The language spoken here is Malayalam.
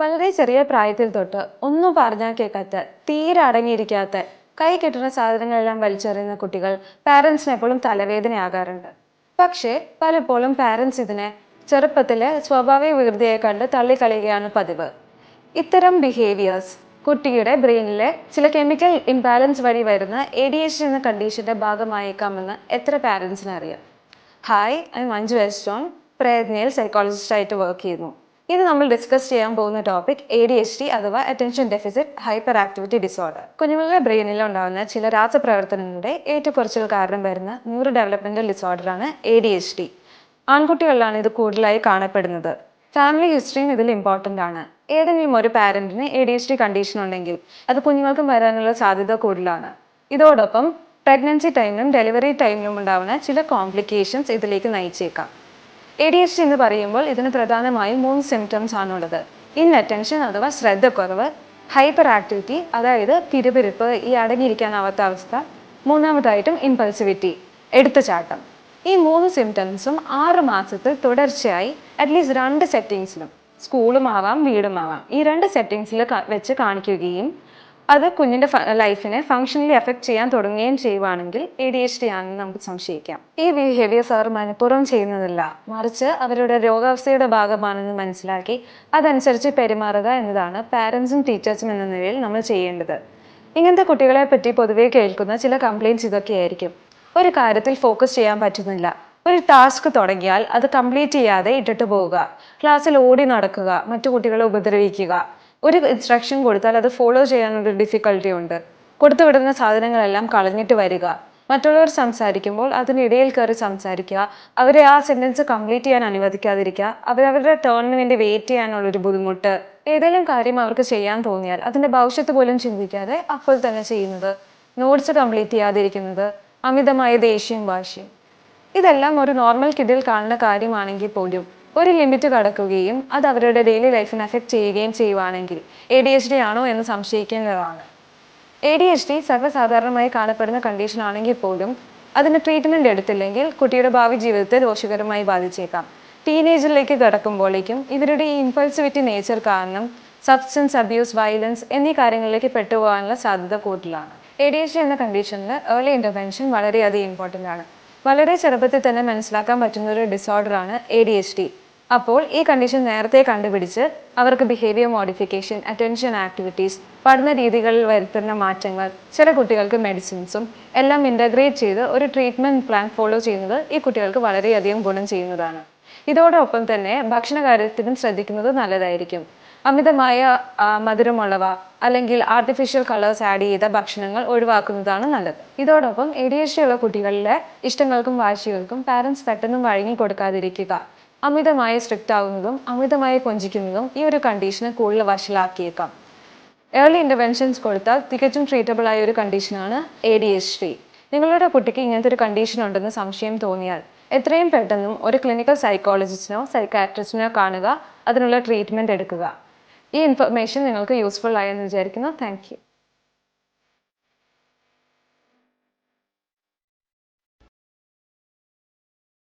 വളരെ ചെറിയ പ്രായത്തിൽ തൊട്ട് ഒന്നും പറഞ്ഞാൽ കേൾക്കാത്ത, തീരെ അടങ്ങിയിരിക്കാത്ത, കൈ കിട്ടുന്ന സാധനങ്ങളെല്ലാം വലിച്ചെറിയുന്ന കുട്ടികൾ പാരൻസിന് എപ്പോഴും തലവേദനയാകാറുണ്ട്. പക്ഷേ പലപ്പോഴും പാരൻസ് ഇതിനെ ചെറുപ്പത്തിലെ സ്വാഭാവിക വികൃതിയെ കണ്ട് തള്ളിക്കളയുകയാണ് പതിവ്. ഇത്തരം ബിഹേവിയേഴ്സ് കുട്ടിയുടെ ബ്രെയിനിലെ ചില കെമിക്കൽ ഇംബാലൻസ് വഴി വരുന്ന ADHD എന്ന കണ്ടീഷന്റെ ഭാഗമായേക്കാമെന്ന് എത്ര പാരൻസിന് അറിയാം? Hi, I am Manju S John, പ്രയത്നയിൽ സൈക്കോളജിസ്റ്റായിട്ട് വർക്ക് ചെയ്യുന്നു. ഇന്ന് നമ്മൾ ഡിസ്കസ് ചെയ്യാൻ പോകുന്ന ടോപ്പിക് ADHD അഥവാ attention deficit hyper activity disorder. കുഞ്ഞുങ്ങളുടെ ബ്രെയിനിൽ ഉണ്ടാകുന്ന ചില രാസപ്രവർത്തനങ്ങളുടെ ഏറ്റക്കുറച്ചിൽ കാരണം വരുന്ന ന്യൂറോ ഡെവലപ്മെന്റൽ ഡിസോർഡറാണ് ADHD. ആൺകുട്ടികളിലാണ് ഇത് കൂടുതലായി കാണപ്പെടുന്നത്. ഫാമിലി ഹിസ്റ്ററിയും ഇതിൽ ഇമ്പോർട്ടൻ്റ് ആണ്. ഏതെങ്കിലും ഒരു പാരന്റിന് ADHD കണ്ടീഷൻ ഉണ്ടെങ്കിൽ അത് കുഞ്ഞുങ്ങൾക്കും വരാനുള്ള സാധ്യത കൂടുതലാണ്. ഇതോടൊപ്പം പ്രഗ്നൻസി ടൈമിലും ഡെലിവറി ടൈമിലും ഉണ്ടാകുന്ന ചില കോംപ്ലിക്കേഷൻസ് ഇതിലേക്ക് നയിച്ചേക്കാം. ADHD എന്ന് പറയുമ്പോൾ ഇതിന് പ്രധാനമായും 3 സിംറ്റംസ് ആണുള്ളത്. ഇൻഅറ്റൻഷൻ അഥവാ ശ്രദ്ധക്കുറവ്, ഹൈപ്പർ ആക്ടിവിറ്റി അതായത് പിരിപിരിപ്പ്, ഈ അടങ്ങിയിരിക്കാനാവാത്ത അവസ്ഥ, മൂന്നാമതായിട്ടും ഇമ്പൾസിവിറ്റി, എടുത്തുചാട്ടം. ഈ 3 സിംറ്റംസും 6 മാസത്തിൽ തുടർച്ചയായി അറ്റ്ലീസ്റ്റ് 2 സെറ്റിങ്സിലും, സ്കൂളും ആവാം വീടും ആവാം, ഈ 2 സെറ്റിങ്സിൽ വെച്ച് കാണിക്കുകയും അത് കുഞ്ഞിൻ്റെ ലൈഫിനെ ഫങ്ഷണലി എഫക്റ്റ് ചെയ്യാൻ തുടങ്ങുകയും ചെയ്യുവാണെങ്കിൽ ADHD ആണെന്ന് നമുക്ക് സംശയിക്കാം. ഈ ബിഹേവിയേഴ്സ് അവർ മനഃപൂർവ്വം ചെയ്യുന്നതല്ല, മറിച്ച് അവരുടെ രോഗാവസ്ഥയുടെ ഭാഗമാണെന്ന് മനസ്സിലാക്കി അതനുസരിച്ച് പെരുമാറുക എന്നതാണ് പാരൻസും ടീച്ചേഴ്സും എന്ന നിലയിൽ നമ്മൾ ചെയ്യേണ്ടത്. ഇങ്ങനത്തെ കുട്ടികളെ പറ്റി പൊതുവെ കേൾക്കുന്ന ചില കംപ്ലയിൻറ്റ്സ് ഇതൊക്കെയായിരിക്കും. ഒരു കാര്യത്തിൽ ഫോക്കസ് ചെയ്യാൻ പറ്റുന്നില്ല, ഒരു ടാസ്ക് തുടങ്ങിയാൽ അത് കംപ്ലീറ്റ് ചെയ്യാതെ ഇട്ടിട്ട് പോവുക, ക്ലാസ്സിൽ ഓടി നടക്കുക, മറ്റു കുട്ടികളെ ഉപദ്രവിക്കുക, ഒരു ഇൻസ്ട്രക്ഷൻ കൊടുത്താൽ അത് ഫോളോ ചെയ്യാനുള്ള ഡിഫിക്കൽട്ടി ഉണ്ട്, കൊടുത്തുവിടുന്ന സാധനങ്ങളെല്ലാം കളഞ്ഞിട്ട് വരിക, മറ്റുള്ളവർ സംസാരിക്കുമ്പോൾ അതിനിടയിൽ കയറി സംസാരിക്കുക, അവരെ ആ സെൻറ്റൻസ് കംപ്ലീറ്റ് ചെയ്യാൻ അനുവദിക്കാതിരിക്കുക, അവരവരുടെ ടേണിന് വേണ്ടി വെയിറ്റ് ചെയ്യാനുള്ളൊരു ബുദ്ധിമുട്ട്, ഏതെങ്കിലും കാര്യം അവർക്ക് ചെയ്യാൻ തോന്നിയാൽ അതിൻ്റെ ഭവിഷ്യത്ത് പോലും ചിന്തിക്കാതെ അപ്പോൾ തന്നെ ചെയ്യുന്നത്, നോട്ട്സ് കംപ്ലീറ്റ് ചെയ്യാതിരിക്കുന്നത്, അമിതമായ ദേഷ്യവും വാശിയും. ഇതെല്ലാം ഒരു നോർമൽ കിഡിൽ കാണുന്ന കാര്യമാണെങ്കിൽ പോലും ഒരു ലിമിറ്റ് കടക്കുകയും അത് അവരുടെ ഡെയിലി ലൈഫിനെ അഫക്റ്റ് ചെയ്യുകയും ചെയ്യുവാണെങ്കിൽ ADHD ആണോ എന്ന് സംശയിക്കേണ്ടതാണ്. ADHD സർവ്വസാധാരണമായി കാണപ്പെടുന്ന കണ്ടീഷൻ ആണെങ്കിൽ പോലും അതിന് ട്രീറ്റ്മെൻറ്റ് എടുത്തില്ലെങ്കിൽ കുട്ടിയുടെ ഭാവി ജീവിതത്തെ ദോഷകരമായി ബാധിച്ചേക്കാം. ടീനേജിലേക്ക് കടക്കുമ്പോഴേക്കും ഇവരുടെ ഈ ഇമ്പൾസിവിറ്റി നേച്ചർ കാരണം സബ്സ്റ്റൻസ് അബ്യൂസ്, വയലൻസ് എന്നീ കാര്യങ്ങളിലേക്ക് പെട്ടുപോകാനുള്ള സാധ്യത കൂടുതലാണ്. ADHD എന്ന കണ്ടീഷനിൽ ഏർലി ഇൻ്റർവെൻഷൻ വളരെയധികം ഇമ്പോർട്ടൻ്റ് ആണ്. വളരെ ചെറുപ്പത്തിൽ തന്നെ മനസ്സിലാക്കാൻ പറ്റുന്ന ഒരു ഡിസോർഡറാണ് ADHD. അപ്പോൾ ഈ കണ്ടീഷൻ നേരത്തെ കണ്ടുപിടിച്ച് അവർക്ക് ബിഹേവിയർ മോഡിഫിക്കേഷൻ, അറ്റൻഷൻ ആക്ടിവിറ്റീസ്, പഠന രീതികളിൽ വരുത്തുന്ന മാറ്റങ്ങൾ, ചില കുട്ടികൾക്ക് മെഡിസിൻസും എല്ലാം ഇൻ്റഗ്രേറ്റ് ചെയ്ത് ഒരു ട്രീറ്റ്മെൻറ്റ് പ്ലാൻ ഫോളോ ചെയ്യുന്നത് ഈ കുട്ടികൾക്ക് വളരെയധികം ഗുണം ചെയ്യുന്നതാണ്. ഇതോടൊപ്പം തന്നെ ഭക്ഷണ കാര്യത്തിനും ശ്രദ്ധിക്കുന്നത് നല്ലതായിരിക്കും. അമിതമായ മധുരമുള്ളവ അല്ലെങ്കിൽ ആർട്ടിഫിഷ്യൽ കളേഴ്സ് ആഡ് ചെയ്ത ഭക്ഷണങ്ങൾ ഒഴിവാക്കുന്നതാണ് നല്ലത്. ഇതോടൊപ്പം ADHD ഉള്ള കുട്ടികളിലെ ഇഷ്ടങ്ങൾക്കും വാശികൾക്കും പാരൻസ് പെട്ടെന്ന് വഴങ്ങി കൊടുക്കാതിരിക്കുക. അമിതമായി സ്ട്രിക്റ്റ് ആവുന്നതും അമിതമായി കൊഞ്ചിക്കുന്നതും ഈ ഒരു കണ്ടീഷനെ കൂടുതൽ വഷളാക്കിയേക്കാം. ഏർലി ഇൻ്റർവെൻഷൻസ് കൊടുത്താൽ തികച്ചും ട്രീറ്റബിൾ ആയ ഒരു കണ്ടീഷനാണ് ADHD. നിങ്ങളുടെ കുട്ടിക്ക് ഇങ്ങനത്തെ ഒരു കണ്ടീഷൻ ഉണ്ടെന്ന് സംശയം തോന്നിയാൽ എത്രയും പെട്ടെന്നും ഒരു ക്ലിനിക്കൽ സൈക്കോളജിസ്റ്റിനോ സൈക്കാട്രിസ്റ്റിനോ കാണുക, അതിനുള്ള ട്രീറ്റ്മെൻറ്റ് എടുക്കുക. ഈ ഇൻഫർമേഷൻ നിങ്ങൾക്ക് യൂസ്ഫുൾ ആയെന്ന് വിചാരിക്കുന്നു. Thank you.